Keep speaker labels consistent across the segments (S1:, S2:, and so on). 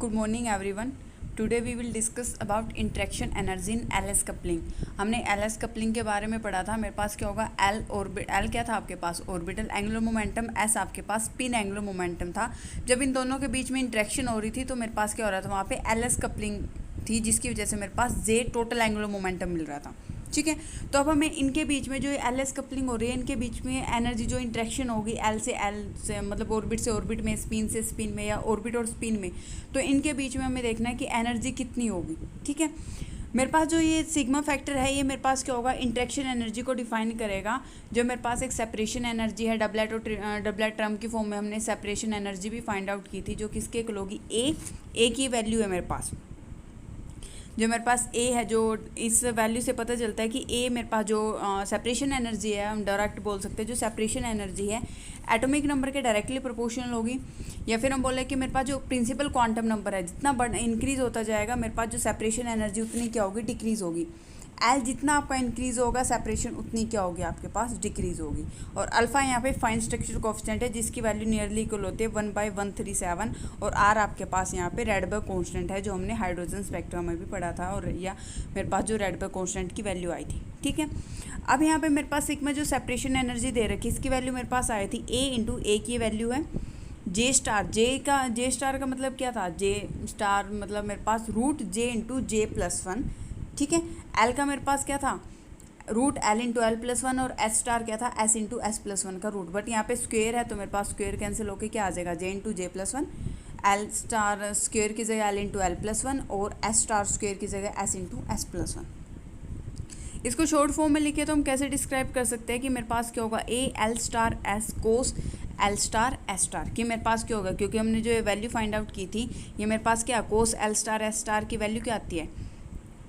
S1: Good morning everyone. Today we will discuss about interaction energy in LS coupling. हमने LS coupling के बारे में पढ़ा था। मेरे पास क्या होगा, एल क्या था आपके पास, ऑर्बिटल एंगुलर मोमेंटम, एस आपके पास स्पिन एंगुलर मोमेंटम था। जब इन दोनों के बीच में इंटरेक्शन हो रही थी तो मेरे पास क्या हो रहा था, वहाँ पे एलएस कपलिंग थी, जिसकी वजह से मेरे पास जे टोटल एंगुलर मोमेंटम मिल रहा था। ठीक है, तो अब हमें इनके बीच में जो एल एस कपलिंग हो रही है, इनके बीच में एनर्जी जो इंटरेक्शन होगी एल से मतलब ऑर्बिट से ऑर्बिट में, स्पिन से स्पिन में, या ऑर्बिट और स्पिन में, तो इनके बीच में हमें देखना है कि एनर्जी कितनी होगी। ठीक है, मेरे पास जो ये सिग्मा फैक्टर है, ये मेरे पास क्या होगा, इंटरेक्शन एनर्जी को डिफाइन करेगा। जो मेरे पास एक सेपरेशन एनर्जी है, डबलेट और डबलेट टर्म की फॉर्म में हमने सेपरेशन एनर्जी भी फाइंड आउट की थी, जो किसके इक्वल होगी, ए की वैल्यू है मेरे पास। जो मेरे पास ए है, जो इस वैल्यू से पता चलता है कि ए मेरे पास जो सेपरेशन एनर्जी है, हम डायरेक्ट बोल सकते हैं जो सेपरेशन एनर्जी है एटॉमिक नंबर के डायरेक्टली प्रोपोर्शनल होगी। या फिर हम बोले कि मेरे पास जो प्रिंसिपल क्वांटम नंबर है, जितना बढ़ इंक्रीज होता जाएगा मेरे पास जो सेपरेशन एनर्जी उतनी क्या होगी, डिक्रीज होगी। एल जितना आपका इंक्रीज होगा, सेपरेशन उतनी क्या होगी आपके पास, डिक्रीज होगी। और अल्फा यहाँ पे फाइन स्ट्रक्चर कोएफिशिएंट है, जिसकी वैल्यू नियरली इक्वल होती है 1/137। और आर आपके पास यहाँ पे रेडबर्ग कांस्टेंट है, जो हमने हाइड्रोजन स्पेक्ट्रम में भी पढ़ा था, और या मेरे पास जो रेडबर्ग कांस्टेंट की वैल्यू आई थी। ठीक है, अब यहाँ पे मेरे पास सिग्मा जो सेपरेशन एनर्जी दे रखी, इसकी वैल्यू मेरे पास आई थी ए की वैल्यू है जे स्टार का मतलब क्या था, जे स्टार मतलब मेरे पास रूट जे+1। ठीक है, एल का मेरे पास क्या था, रूट L×L+1, और एस स्टार क्या था, S×S+1 का रूट। बट यहाँ पे स्क्वेयर है तो मेरे पास स्क्वेयर कैंसिल होकर क्या आ जाएगा, J×J+1, एल स्टार स्क्वेयर की जगह L×L+1, और एस स्टार स्क्वेयर की जगह S×S+1। इसको शॉर्ट फॉर्म में लिखे तो हम कैसे डिस्क्राइब कर सकते हैं कि मेरे पास क्या होगा, A L star S cos L star S star की मेरे पास क्या होगा, क्योंकि हमने जो वैल्यू फाइंड आउट की थी, ये मेरे पास क्या, कोस एल स्टार एस स्टार की वैल्यू क्या आती है,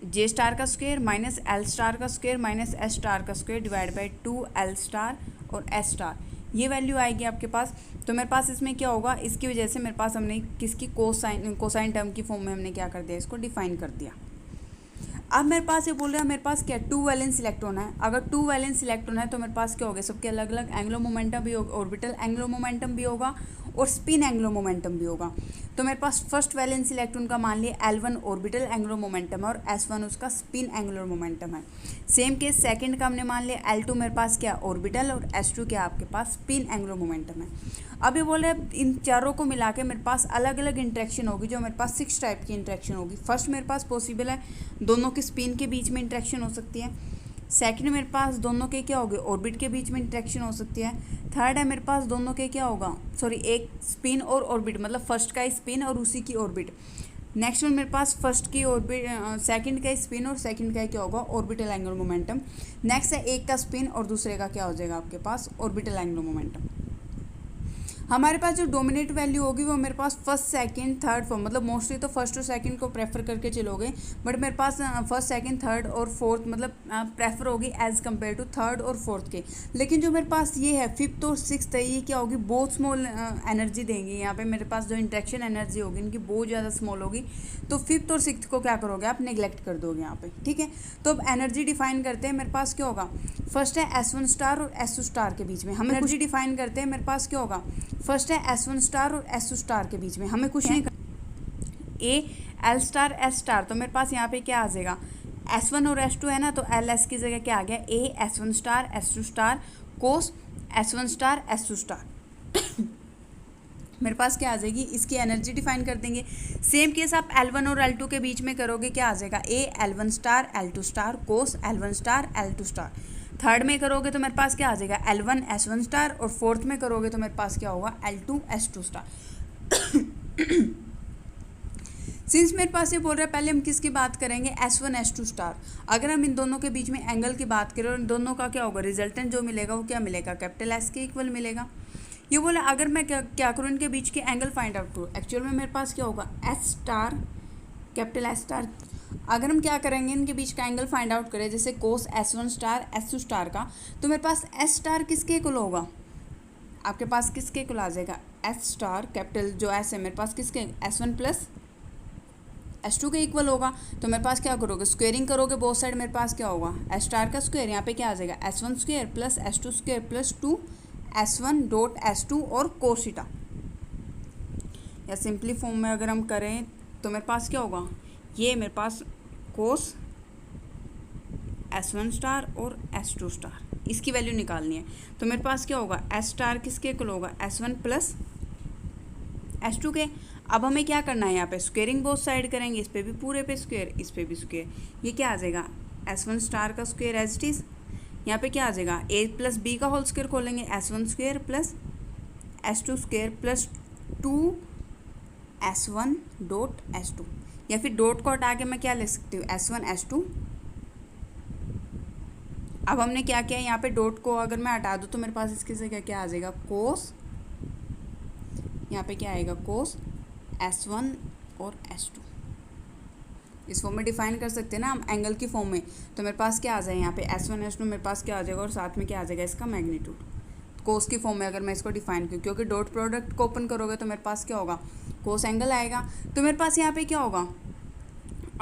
S1: जे स्टार का स्क्वायर माइनस एल स्टार का स्क्वायर माइनस एस स्टार का square divide by 2 L star और एस स्टार, ये वैल्यू आएगी आपके पास। तो मेरे पास इसमें क्या होगा, इसकी वजह से मेरे पास हमने किसकी कोसाइन टर्म की फॉर्म में हमने क्या कर दिया, इसको डिफाइन कर दिया। अब मेरे पास ये बोल रहा है, मेरे पास क्या 2 वैलेंस इलेक्ट्रॉन है। अगर 2 वैलेंस इलेक्ट्रॉन है तो मेरे पास क्या होगा, सबके अलग अलग एंगुलर मोमेंटम भी होगा, ऑर्बिटल एंगुलर मोमेंटम भी होगा, और स्पिन एंगुलर मोमेंटम भी होगा। तो मेरे पास फर्स्ट वैलेंस इलेक्ट्रॉन का मान लिया L1 ऑर्बिटल एंगुलर मोमेंटम है, और S1 उसका स्पिन एंगुलर मोमेंटम है। सेम केस सेकंड का हमने मान लिया L2 मेरे पास क्या ऑर्बिटल, और S2 क्या आपके पास स्पिन एंगुलर मोमेंटम है। अब ये बोले इन चारों को मिला के मेरे पास अलग अलग इंटरेक्शन होगी, जो मेरे पास 6 टाइप की इंटरेक्शन होगी। फर्स्ट मेरे पास पॉसिबल है दोनों के स्पिन के बीच में इंटरेक्शन हो सकती है। सेकंड मेरे पास दोनों के क्या होगे, ऑर्बिट के बीच में इंटरेक्शन हो सकती है। थर्ड है मेरे पास दोनों के क्या होगा, एक स्पिन और ऑर्बिट, मतलब फर्स्ट का स्पिन और उसी की ऑर्बिट। नेक्स्ट में मेरे पास फर्स्ट की ऑर्बिट, सेकंड का स्पिन और सेकंड का क्या होगा, ऑर्बिटल एंगुलर मोमेंटम। नेक्स्ट है एक का स्पिन और दूसरे का क्या हो जाएगा आपके पास, ऑर्बिटल एंगुलर मोमेंटम। हमारे पास जो डोमिनेट वैल्यू होगी वो मेरे पास फर्स्ट सेकंड थर्ड फोर्थ, मतलब मोस्टली तो फर्स्ट और सेकंड को प्रेफर करके चलोगे, बट मेरे पास फर्स्ट सेकंड थर्ड और फोर्थ मतलब प्रेफर होगी एज़ कम्पेयर टू थर्ड और फोर्थ के। लेकिन जो मेरे पास ये है फिफ्थ और सिक्स्थ है, ये क्या होगी, बहुत स्मॉल एनर्जी देंगी। यहाँ पे मेरे पास जो इंटरेक्शन एनर्जी होगी इनकी बहुत ज़्यादा स्मॉल होगी, तो फिफ्थ और सिक्स्थ को क्या करोगे आप, नेग्लेक्ट कर दोगे यहाँ पे। ठीक है, तो अब एनर्जी डिफाइन करते हैं। मेरे पास क्या होगा, फर्स्ट है S1 स्टार और S2 स्टार के बीच में हम एनर्जी डिफाइन करते हैं। मेरे पास क्या होगा, फर्स्ट है S1 स्टार और S2 स्टार के बीच में हमें कुछ नहीं करना, A L star S star. तो मेरे पास यहाँ पे क्या आ जाएगा, S1 और S2 है ना, तो एल एस की जगह क्या आ गया, ए S1 स्टार S2 स्टार कोस S1 स्टार S2 स्टार। मेरे पास क्या आ जाएगी, इसकी एनर्जी डिफाइन कर देंगे। सेम केस आप L1 और L2 के बीच में करोगे, क्या आ जाएगा, ए L1 star L2 star cos L1 star L2 star. Third में करोगे तो मेरे पास क्या आ जाएगा, L1 S1 स्टार, और फोर्थ में करोगे तो मेरे पास क्या होगा, L2 S2 स्टार। सिंस मेरे पास ये बोल रहा है, पहले हम किसकी बात करेंगे, S1 S2 स्टार। अगर हम इन दोनों के बीच में एंगल की बात करें और इन दोनों का क्या होगा, रिजल्टेंट जो मिलेगा वो क्या मिलेगा, कैपिटल S के इक्वल मिलेगा। ये बोला अगर मैं क्या करूँ, इनके बीच के एंगल फाइंड आउट करूँ, एक्चुअल में मेरे पास क्या होगा, S star capital S star. अगर हम क्या करेंगे, इनके बीच का एंगल फाइंड आउट करें, जैसे कोस S1 स्टार S2 स्टार का, तो मेरे पास S स्टार किसके इक्वल होगा, आपके पास किसके इक्वल आ जाएगा, S स्टार कैपिटल जो S है मेरे पास किसके, S1 प्लस S2 के इक्वल होगा। तो मेरे पास क्या करोगे, स्क्वेयरिंग करोगे बोथ साइड, मेरे पास क्या होगा, S स्टार का स्क्वायर, यहाँ पे क्या आ जाएगा, S1 square plus S2 square plus 2 S1 dot S2 और कोस थीटा। या सिंपली फॉर्म में अगर हम करें तो मेरे पास क्या होगा, ये मेरे पास कोस S1 स्टार और S2 स्टार, इसकी वैल्यू निकालनी है। तो मेरे पास क्या होगा, S स्टार किसके इक्वल होगा, S1 प्लस S2 के। अब हमें क्या करना है, यहाँ पे स्क्वेयरिंग बोथ साइड करेंगे, इस पे भी पूरे पे स्क्वेयर, इस पे भी स्क्वेयर। ये क्या आ जाएगा, S1 स्टार का स्क्वेयर एज इट इज़। यहाँ पे क्या आ जाएगा, a प्लस बी का होल स्क्वेयर खोलेंगे, S1 square plus S2 square plus 2S1 dot S2, या फिर डॉट को हटा के मैं क्या ले सकती हूँ, S1 S2। अब हमने क्या किया, यहाँ पे डॉट को अगर मैं हटा दूँ तो मेरे पास इसके से क्या क्या आ जाएगा, कोस, यहाँ पे क्या आएगा, कोस S1 और S2। इस फॉर्म में डिफाइन कर सकते हैं ना हम एंगल की फॉर्म में। तो मेरे पास क्या आ जाए, यहाँ पे S1 S2 मेरे पास क्या आ जाएगा, और साथ में क्या आ जाएगा, इसका मैग्नीट्यूड। कोस की फॉर्म में अगर मैं इसको डिफाइन करूँ, क्योंकि डॉट प्रोडक्ट को ओपन करोगे तो मेरे पास क्या होगा, कोस एंगल आएगा। तो मेरे पास यहाँ पे क्या होगा,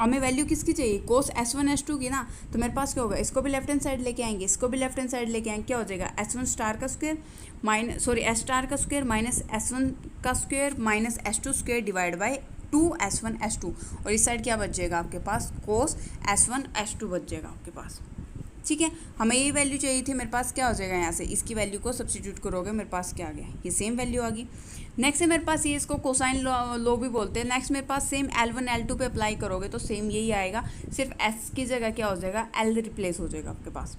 S1: हमें वैल्यू किसकी चाहिए, कोस S1 S2 की ना। तो मेरे पास क्या होगा, इसको भी लेफ्ट हैंड साइड लेके आएंगे, इसको भी लेफ्ट हैंड साइड लेके आएंगे, क्या हो जाएगा, S1 स्टार का स्क्वायर S स्टार का स्क्वायर माइनस S1 का square minus S2 square divide by 2S1 S2, और इस साइड क्या बच जाएगा आपके पास, कोस S1 S2 बच जाएगा आपके पास। ठीक है, हमें ये वैल्यू चाहिए थी, मेरे पास क्या हो जाएगा, यहाँ से इसकी वैल्यू को सब्स्टिट्यूट करोगे, मेरे पास क्या आ गया, ये सेम वैल्यू आ गई। नेक्स्ट है मेरे पास ये, इसको कोसाइन लो भी बोलते हैं। नेक्स्ट मेरे पास सेम L1 L2 पे अप्लाई करोगे तो सेम यही आएगा, सिर्फ S की जगह क्या हो जाएगा, L रिप्लेस हो जाएगा आपके पास।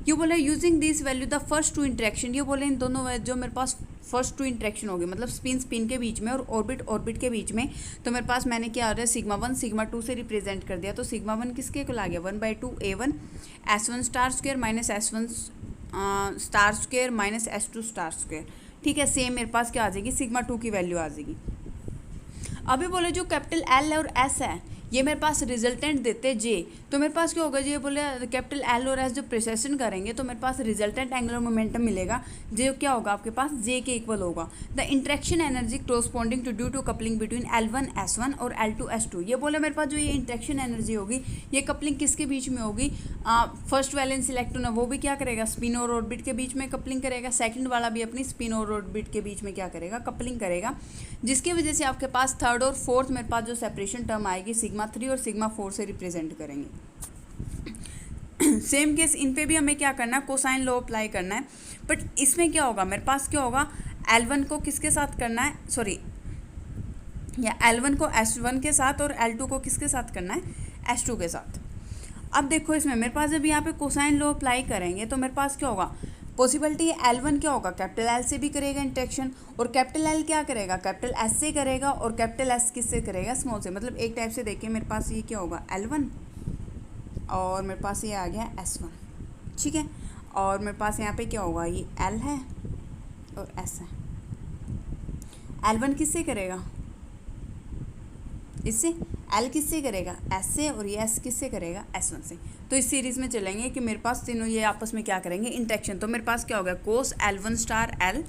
S1: ये बोले using this value the first two interaction, ये बोले इन दोनों जो मेरे पास फर्स्ट टू इंटरेक्शन होगी, मतलब स्पिन के बीच में और ऑर्बिट के बीच में। तो मेरे पास मैंने क्या आ रहा है, सिग्मा 1 सिग्मा 2 से रिप्रेजेंट कर दिया। तो सिग्मा 1 किसके को आ गया, 1/2 A1 S1 star square minus S1 star square minus S2 star square. ठीक है, सेम मेरे पास क्या आ जाएगी, सिग्मा 2 की वैल्यू आ जाएगी। अभी बोले जो कैपिटल L और S है, ये मेरे पास रिजल्टेंट देते हैं जे। तो मेरे पास क्या होगा, ये बोले कैपिटल L और S जो प्रिसेशन करेंगे तो मेरे पास रिजल्टेंट एंगुलर मोमेंटम मिलेगा, जो क्या होगा आपके पास जे के इक्वल होगा। The interaction energy corresponding to due to coupling between L1 S1 और L2 S2। ये बोले मेरे पास जो ये इंटरेक्शन एनर्जी होगी, ये कपलिंग किसके बीच में होगी, फर्स्ट वैलेंस इलेक्ट्रॉन है वो भी क्या करेगा, स्पिन और ऑर्बिट के बीच में कपलिंग करेगा, सेकंड वाला भी अपनी स्पिन और ऑर्बिट के बीच में क्या करेगा, कपलिंग करेगा, जिसकी वजह से आपके पास थर्ड और फोर्थ मेरे पास जो सेपरेशन टर्म आएगी सिग्मा 3 और सिग्मा 4 से रिप्रेजेंट करेंगे। सेम केस इन पे भी हमें क्या करना है, कोसाइन लॉ अप्लाई करना है। बट इसमें क्या होगा, मेरे पास क्या होगा, L1 को किसके साथ करना है, सॉरी या L1 को S1 के साथ और L2 को किसके साथ करना है, S2 के साथ। अब देखो इसमें मेरे पास जब यहाँ पे कोसाइन लॉ अप्लाई करेंगे तो मेरे पास क्या होगा, पॉसिबिलिटी L1 क्या होगा, कैपिटल L से भी करेगा इंटरेक्शन, और कैपिटल L क्या करेगा, कैपिटल S से करेगा, और कैपिटल S किससे करेगा, स्मॉल से। मतलब एक टाइप से देखिए मेरे पास ये क्या होगा, L1 और मेरे पास ये आ गया S1। ठीक है, और मेरे पास यहाँ पे क्या होगा, ये L है और S है। L1 किससे करेगा, इससे, L किससे करेगा, S से, और ये S किससे करेगा, S1 से। तो इस सीरीज़ में चलेंगे कि मेरे पास तीनों ये आपस में क्या करेंगे, इंटरेक्शन। तो मेरे पास क्या होगा, कोस L1 स्टार L,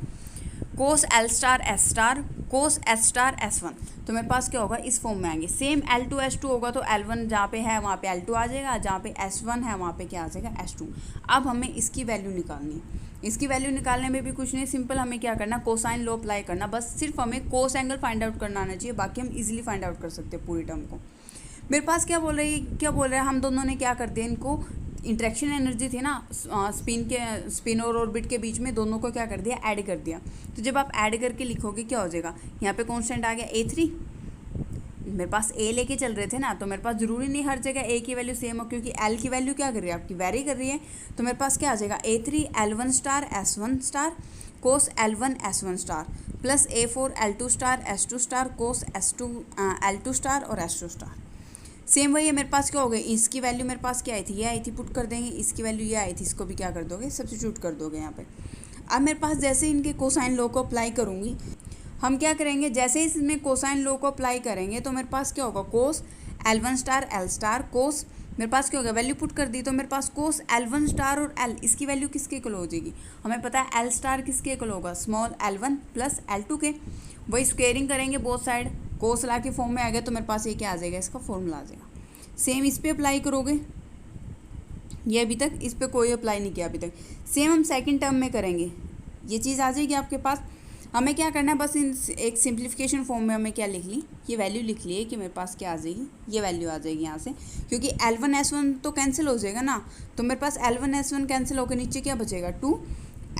S1: कोस L स्टार S स्टार, कोस S स्टार S1। तो मेरे पास क्या होगा, इस फॉर्म में आएंगे। सेम L2 S2 होगा तो L1 जहाँ पे है वहाँ पे L2 आ जाएगा, जहाँ पे S1 है वहाँ पे क्या आ जाएगा, S2। अब हमें इसकी वैल्यू निकालनी है। इसकी वैल्यू निकालने में भी कुछ नहीं, सिंपल हमें क्या करना, कोसाइन लॉ अप्लाई करना, बस सिर्फ हमें कोस एंगल फाइंड आउट करना आना चाहिए, बाकी हम इजीली फाइंड आउट कर सकते हैं पूरी टर्म को। मेरे पास क्या बोल रहे हैं, हम दोनों ने क्या कर दिया, इनको इंटरेक्शन एनर्जी थी ना स्पिन और ऑर्बिट के बीच में, दोनों को क्या कर दिया, ऐड कर दिया। तो जब आप ऐड करके लिखोगे क्या हो जाएगा, यहाँ पे कांस्टेंट आ गया A3, मेरे पास A लेके चल रहे थे ना, तो मेरे पास ज़रूरी नहीं हर जगह A की वैल्यू सेम हो, क्योंकि L की वैल्यू क्या कर रही है आपकी, वेरी कर रही है। तो मेरे पास क्या आ जाएगा, A3 L1 star S1 star cos L1 S1 star plus A4 L2 star S2 star cos S2 L2 star और S2 स्टार। सेम वही है, मेरे पास क्या हो गया, इसकी वैल्यू मेरे पास क्या आई थी, ये आई थी, पुट कर देंगे, इसकी वैल्यू ये आई थी, इसको भी क्या कर दोगे, सब्स्टिट्यूट कर दोगे यहाँ पे। अब मेरे पास जैसे इनके कोसाइन लॉ को अप्लाई करूँगी, हम क्या करेंगे, जैसे ही इसमें कोसाइन लॉ को अप्लाई करेंगे तो मेरे पास क्या होगा, कोस L1 स्टार L स्टार कोस, मेरे पास क्या होगा, वैल्यू पुट कर दी, तो मेरे पास कोस L1 स्टार और L, इसकी वैल्यू किसके इक्वल हो जाएगी, हमें पता है L स्टार किसके इक्वल होगा, स्मॉल L1 प्लस L2 के। वही स्क्वेयरिंग करेंगे बोथ साइड, कोस ला के फॉर्म में आ गया तो मेरे पास ये क्या आ जाएगा, इसका फॉर्मूला आ जाएगा। सेम इस पे अप्लाई करोगे, ये अभी तक इस पे कोई अप्लाई नहीं किया अभी तक। सेम हम सेकंड टर्म में करेंगे, ये चीज़ आ जाएगी आपके पास। हमें क्या करना है, बस इन एक सिंप्लीफिकेशन फॉर्म में हमें क्या लिख ली, ये वैल्यू लिख ली है कि मेरे पास क्या आ जाएगी, ये वैल्यू आ जाएगी यहाँ से, क्योंकि L1S1 तो कैंसिल हो जाएगा ना, तो मेरे पास L1S1 कैंसिल होकर नीचे क्या बचेगा, 2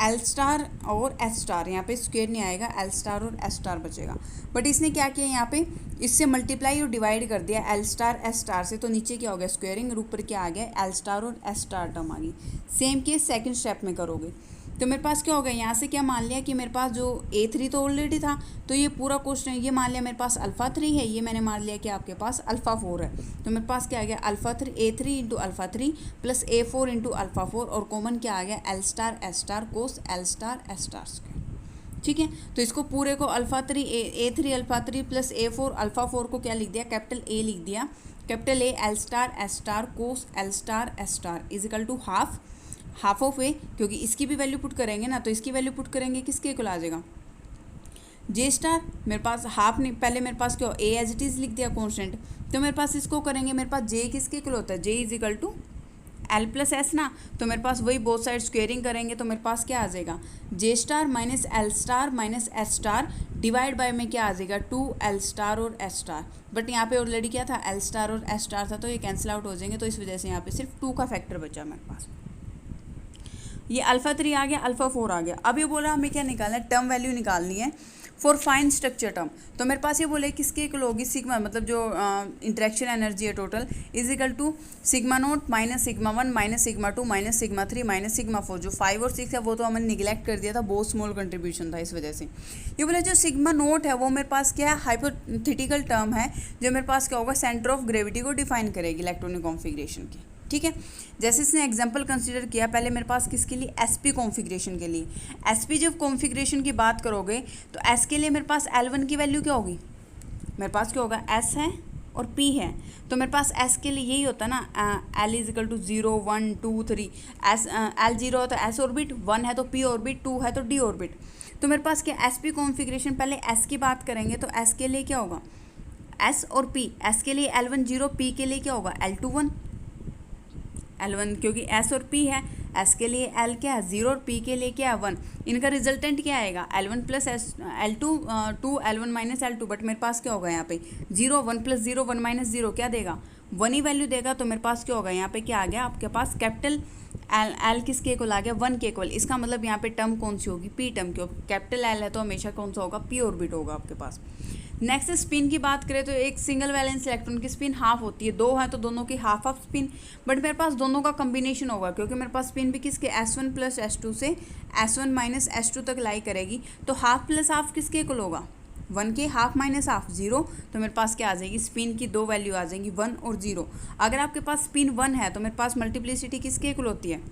S1: L स्टार और S स्टार, यहाँ पे स्क्वायर नहीं आएगा, L स्टार और S स्टार बचेगा। बट इसने क्या किया यहाँ पे, इससे मल्टीप्लाई और डिवाइड कर दिया L स्टार S स्टार से, तो नीचे क्या हो गया स्क्वायरिंग और ऊपर क्या आ गया L स्टार और S स्टार टर्म आ गई। सेम केस सेकंड स्टेप में करोगे तो मेरे पास क्या होगा, यहाँ से क्या मान लिया कि मेरे पास जो A3 तो ऑलरेडी था, तो ये पूरा क्वेश्चन ये मान लिया मेरे पास अल्फ़ा 3 है, ये मैंने मान लिया कि आपके पास अल्फ़ा 4 है, तो मेरे पास क्या आ गया alpha 3 A3 into alpha 3 plus A4 into alpha 4 और कॉमन क्या आ गया L star S star cos L star S star square. ठीक है, तो इसको पूरे को alpha 3 A3 alpha 3 plus A4 alpha 4 को क्या लिख दिया, कैपिटल A लिख दिया, capital A L star S star cos L star S star is equal to half of A, क्योंकि इसकी भी वैल्यू पुट करेंगे ना, तो इसकी वैल्यू पुट करेंगे किसके इक्वल आ जाएगा, जे स्टार। मेरे पास हाफ नहीं, पहले मेरे पास क्या ए एज इट इज़ लिख दिया कॉन्स्टेंट, तो मेरे पास इसको करेंगे, मेरे पास जे किसके इक्वल होता है, J is equal to L plus S ना, तो मेरे पास वही बोथ साइड स्क्वेयरिंग करेंगे, तो मेरे पास क्या आ जाएगा J star minus L star minus S star divide by में क्या आ जाएगा 2 L स्टार और S स्टार। बट यहाँ पे ऑलरेडी क्या था L स्टार और S स्टार था, तो ये कैंसिल आउट हो जाएंगे, तो इस वजह से यहाँ पे सिर्फ 2 का फैक्टर बचा मेरे पास। ये अल्फ़ा 3 आ गया, अल्फ़ा 4 आ गया। अब ये बोला हमें क्या निकालना है, टर्म वैल्यू निकालनी है फॉर फाइन स्ट्रक्चर टर्म। तो मेरे पास ये बोले किसके इक्वल होगी, सिग्मा मतलब जो इंटरेक्शन एनर्जी है total is equal to sigma naught minus sigma 1 minus sigma 2 minus sigma 3 minus sigma 4। जो 5 और 6 है वो तो हमने निगलेक्ट कर दिया था, बहुत स्मॉल कंट्रीब्यूशन था, इस वजह से ये बोले जो सिग्मा नोट है वो मेरे पास क्या है, हाइपोथेटिकल टर्म है, जो मेरे पास क्या होगा सेंटर ऑफ ग्रेविटी को डिफाइन करेगी इलेक्ट्रॉनिक कॉन्फिगरेशन की। ठीक है, जैसे इसने एग्जांपल कंसीडर किया पहले मेरे पास किसके लिए, एसपी कॉन्फ़िगरेशन के लिए। एसपी जब कॉन्फ़िगरेशन की बात करोगे तो एस के लिए मेरे पास L1 की वैल्यू क्या होगी, मेरे पास क्या होगा एस है और पी है, तो मेरे पास एस के लिए यही होता है ना, L is equal to 0 1 2 3, S L 0 है तो एस ऑर्बिट, 1 है तो पी ऑर्बिट, 2 है तो डी ऑर्बिट। तो मेरे पास क्या एस पी कॉन्फ़िगरेशन, पहले एस की बात करेंगे तो एस के लिए क्या होगा एस और पी, एस के लिए L1 0, पी के लिए क्या होगा L2 1, L1 क्योंकि S और P है, S के लिए L क्या है 0 और P के लिए क्या है 1, इनका रिजल्टेंट क्या आएगा L1 plus L2 2 L1 minus L2। But मेरे पास क्या होगा यहाँ पे 0 1 प्लस 0 1 माइनस 0 क्या देगा 1 ही वैल्यू देगा, तो मेरे पास क्या होगा यहाँ पे क्या आ गया आपके पास कैपिटल L किसके इक्वल आ गया 1 के इक्वल। इसका मतलब यहाँ पे टर्म कौन सी होगी, P टर्म, क्यों कैपिटल L है तो हमेशा कौन सा होगा P ऑर्बिट होगा आपके पास। नेक्स्ट स्पिन की बात करें तो एक सिंगल वैलेंस इलेक्ट्रॉन की स्पिन हाफ होती है, 2 है तो दोनों की हाफ हाफ स्पिन, बट मेरे पास दोनों का कॉम्बिनेशन होगा, क्योंकि मेरे पास स्पिन भी किसके S1 प्लस S2 से S1 माइनस S2 तक लाई करेगी, तो हाफ प्लस हाफ किसके इक्वल होगा 1 के, हाफ माइनस हाफ 0, तो मेरे पास क्या आ जाएगी स्पिन की 2 वैल्यू आ जाएंगी 1 और 0। अगर आपके पास स्पिन 1 है तो मेरे पास मल्टीप्लिसिटी किसके इक्वल होती है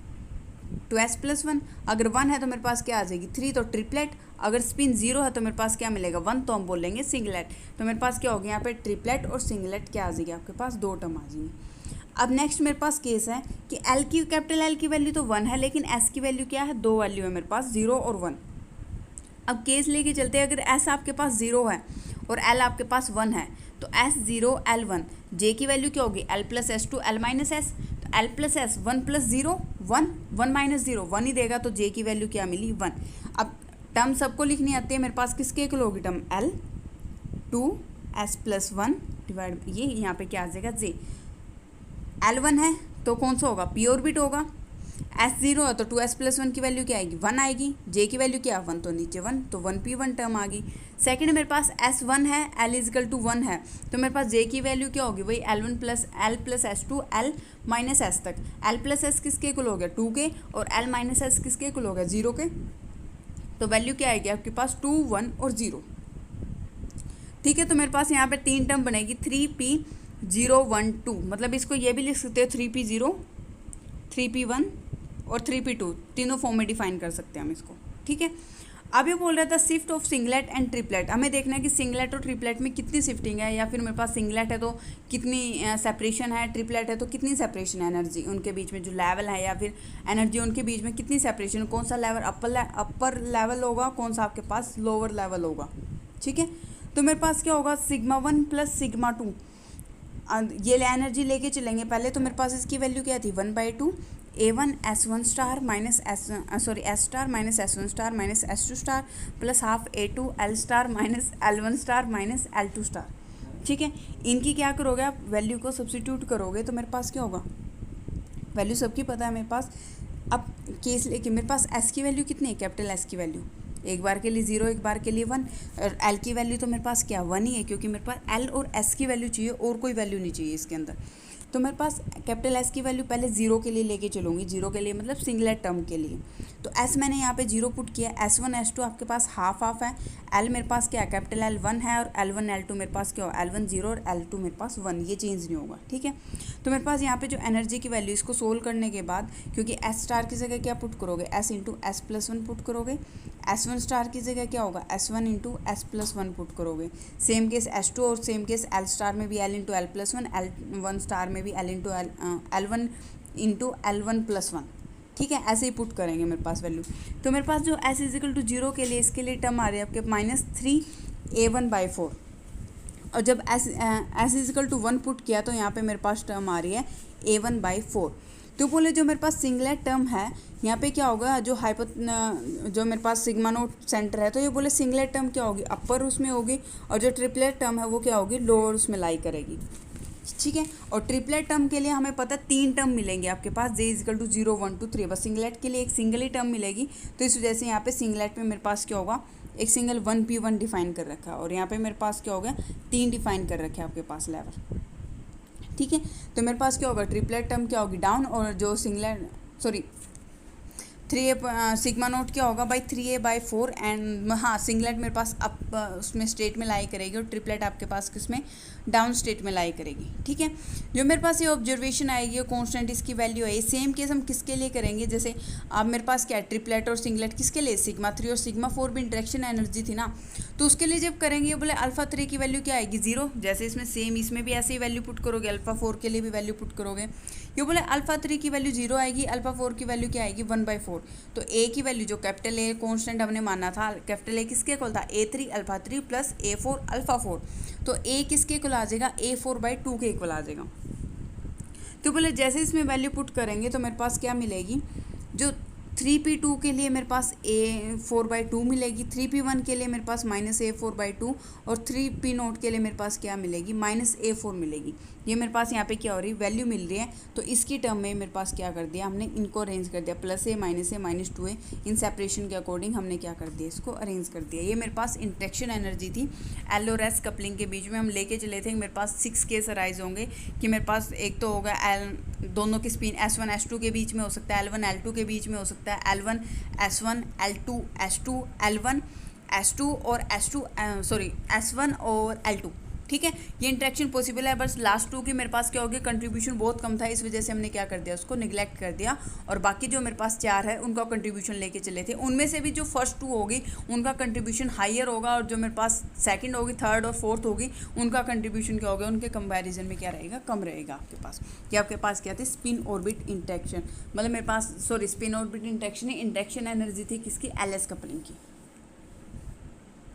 S1: 2s प्लस 1, अगर 1 है तो मेरे पास क्या आ जाएगी 3, तो ट्रिपलेट। अगर स्पिन 0 है तो मेरे पास क्या मिलेगा 1, तो हम बोल लेंगे सिंगलेट। तो मेरे पास क्या होगा यहाँ पे ट्रिपलेट और सिंगलेट क्या आ जाएगी आपके पास 2 टर्म आ जाएंगी। अब नेक्स्ट मेरे पास केस है कि L की कैपिटल L की वैल्यू तो 1 है, लेकिन S की वैल्यू क्या है 2 वैल्यू है मेरे पास 0 और 1। अब केस लेके चलते हैं, अगर S आपके पास 0 है और L आपके पास 1 है तो S0 L1, J की वैल्यू क्या होगी L plus S2 L minus S, तो L plus S 1 plus 0 1 1 minus 0 1 ही देगा, तो J की वैल्यू क्या मिली 1। अब टर्म सबको लिखनी आती है, मेरे पास किसके इक्वल होगी term L 2 S plus 1 divide, ये यहाँ पे क्या आ जाएगा J। L1 है तो कौन सा होगा P ऑर्बिट होगा, S0 है तो 2s प्लस 1 की वैल्यू क्या आएगी 1 आएगी, J की वैल्यू क्या 1 तो नीचे 1, तो 1p1 टर्म आ गई। सेकंड मेरे पास S1 है L इजकल टू 1 है, तो मेरे पास J की वैल्यू क्या होगी वही L1 plus L plus S2 L minus S तक। L प्लस S किसके इक्वल हो गया 2 के, और L माइनस S किसके इक्वल हो गया 0 के, तो वैल्यू क्या आएगी आपके पास 2 1 और 0। ठीक है, तो मेरे पास यहाँ पे 3 टर्म बनेगी 3p0 1 2, मतलब इसको ये भी लिख सकते हो 3p0 3p1 और 3p2, तीनों फॉर्म में डिफाइन कर सकते हैं हम इसको। ठीक है, अब ये बोल रहा था shift of singlet and triplet. हमें देखना है कि सिंगलेट और ट्रिपलेट में कितनी शिफ्टिंग है, या फिर मेरे पास सिंगलेट है तो कितनी सेपरेशन है, ट्रिपलेट है तो कितनी सेपरेशन है, एनर्जी उनके बीच में जो लेवल है या फिर एनर्जी उनके बीच में कितनी सेपरेशन, कौन सा लेवल अपर लेवल होगा, कौन सा आपके पास लोअर लेवल होगा। ठीक है, तो मेरे पास क्या होगा सिग्मा 1 प्लस सिग्मा 2, ये एनर्जी लेके चलेंगे। पहले तो मेरे पास इसकी वैल्यू क्या थी 1/2 A1 S1 star minus S star minus S1 star minus S2 star plus half A2 L star minus L1 star minus L2 star. ठीक है, इनकी क्या करोगे आप, वैल्यू को सब्स्टिट्यूट करोगे तो मेरे पास क्या होगा, वैल्यू सबकी पता है मेरे पास। अब केस लेके मेरे पास S की वैल्यू कितनी है, कैपिटल S की वैल्यू एक बार के लिए 0, एक बार के लिए 1, और L की वैल्यू तो मेरे पास क्या 1 ही है, क्योंकि मेरे पास L और S की वैल्यू चाहिए और कोई वैल्यू नहीं चाहिए इसके अंदर। तो मेरे पास कैपिटल S की वैल्यू पहले 0 के लिए लेके चलूँगी, 0 के लिए मतलब सिंगलेट टर्म के लिए। तो S मैंने यहाँ पे 0 पुट किया, S1 S2 आपके पास हाफ हाफ है, L मेरे पास क्या है, कैपिटल L 1 है, और L1 L2 मेरे पास क्या हो, L1 0 और L2 मेरे पास 1, ये चेंज नहीं होगा। ठीक है, तो मेरे पास यहाँ पे जो एनर्जी की वैल्यू, इसको सोल्व करने के बाद, क्योंकि S स्टार की जगह क्या पुट करोगे, S इंटू S+1 पुट करोगे, S1 स्टार की जगह क्या होगा, S1 इंटू S+1 पुट करोगे। सेम केस S2 और सेम केस L स्टार में भी L into L+1, L1 star में भी L into L1 into L1+1। ठीक है, ऐसे ही पुट करेंगे मेरे पास वैल्यू। तो मेरे पास जो S इजिकल टू 0 के लिए, इसके लिए टर्म आ रही है आपके -3A1/4, और जब S इजिकल टू 1 पुट किया तो यहाँ पे मेरे पास टर्म आ रही है A1/4। तो बोले जो मेरे पास सिंगलेट टर्म है, यहाँ पे क्या होगा, जो जो मेरे पास सिग्मा नोट सेंटर है, तो ये बोले सिंगलेट टर्म क्या होगी, अपर उसमें होगी, और जो ट्रिपलेट टर्म है वो क्या होगी, लोअर उसमें लाई करेगी। ठीक है, और ट्रिपलेट टर्म के लिए हमें पता है 3 टर्म मिलेंगे आपके पास, J इजिकल टू 0 1 2 3। बस सिंगलेट के लिए एक सिंगल ही टर्म मिलेगी, तो इस वजह से यहाँ पे सिंगलेट में मेरे पास क्या होगा, एक सिंगल 1P1 डिफाइन कर रखा है, और यहाँ पे मेरे पास क्या हो गया, 3 डिफाइन कर रखे हैं आपके पास लेवल। ठीक है, तो मेरे पास क्या होगा, ट्रिपलेट टर्म क्या होगी डाउन, और जो singlet sorry 3A sigma note क्या होगा भाई 3A/4, एंड हाँ सिंगलेट मेरे पास अप उसमें स्टेट में लाई करेगी, और ट्रिपलेट आपके पास किसमें, डाउन स्टेट में लाई करेगी। ठीक है, जो मेरे पास ये ऑब्जर्वेशन आएगी और कांस्टेंट इसकी वैल्यू है, सेम केस हम किसके लिए करेंगे, जैसे अब मेरे पास क्या है, ट्रिपलेट और सिंगलेट किसके लिए, सिग्मा 3 और सिग्मा 4 भी इंटरेक्शन एनर्जी थी ना, तो उसके लिए जब करेंगे ये बोले α3 की वैल्यू क्या आएगी 0, जैसे इसमें सेम इसमें भी ऐसे ही वैल्यू पुट करोगे, α4 के लिए भी वैल्यू पुट करोगे, ये बोले α3 की वैल्यू 0 आएगी, α4 की वैल्यू क्या आएगी 1/4। तो A की वैल्यू जो कैपिटल A कांस्टेंट हमने माना था, कैपिटल A किसके इक्वल था, A3 α3 प्लस A4 α4, तो A किसके इक्वल आ जाएगा, A4/2 के इक्वल आ जाएगा। तो बोले जैसे इसमें वैल्यू पुट करेंगे तो मेरे पास क्या मिलेगी, जो 3P2 के लिए मेरे पास A4/2 मिलेगी, 3P1 के लिए मेरे पास -A4/2, और 3P0 के लिए मेरे पास क्या मिलेगी, -A4 मिलेगी। ये मेरे पास यहाँ पे क्या हो रही है, वैल्यू मिल रही है, तो इसकी टर्म में मेरे पास क्या कर दिया हमने, इनको अरेंज कर दिया, +A -A -2A, in separation के अकॉर्डिंग हमने क्या कर दिया, इसको अरेंज कर दिया। ये मेरे पास इंटरेक्शन एनर्जी थी L और S कपलिंग के बीच में, हम लेके चले थे, मेरे पास 6 केस अराइज होंगे, कि मेरे पास एक तो होगा दोनों के स्पिन S1 S2 के बीच में हो सकता है, L1 L2 के बीच में हो सकता है, L1 S1 L2 S2 L1 S2 और S1 और L2। ठीक है, ये इंटरेक्शन पॉसिबल है, बस लास्ट 2 की मेरे पास क्या होगी, कंट्रीब्यूशन बहुत कम था, इस वजह से हमने क्या कर दिया, उसको निगलेक्ट कर दिया, और बाकी जो मेरे पास 4 है उनका कंट्रीब्यूशन लेके चले थे। उनमें से भी जो फर्स्ट 2 होगी उनका कंट्रीब्यूशन हाइयर होगा, और जो मेरे पास सेकंड होगी, थर्ड और फोर्थ होगी, उनका कंट्रीब्यूशन क्या होगा, उनके कंपैरिजन में क्या रहेगा, कम रहेगा आपके पास। कि आपके पास क्या थी, स्पिन ऑर्बिट इंटरेक्शन, मतलब मेरे पास स्पिन ऑर्बिट इंटरेक्शन एनर्जी थी किसकी, LS कपलिंग की।